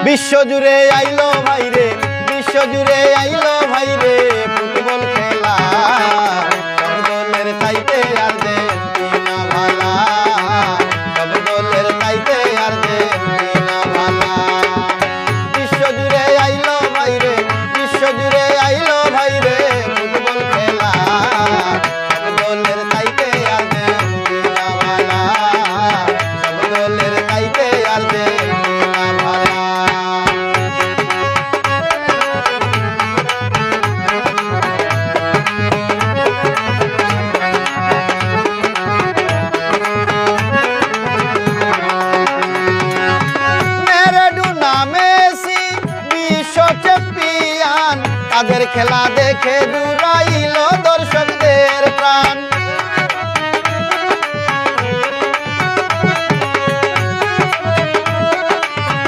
বিশ্বজুড়ে আইলো ভাইরে, বিশ্বজুড়ে আইলো ভাইরে ফুটবল খেলা। সব দলের চাইতে আর্জেন্টিনা ভালা, সব দলের চাইতে আর্জেন্টিনা ভালা। বিশ্বজুড়ে আইলো ভাইরে, বিশ্বজুড়ে আইলো ভাইরে ফুটবল খেলা। সব দলের চাইতে আর্জেন্টিনা ভালা, সব দলের চাইতে আর্জেন্টিনা ভালা। চ্যাম্পিয়ন তাদের খেলা দেখে দূর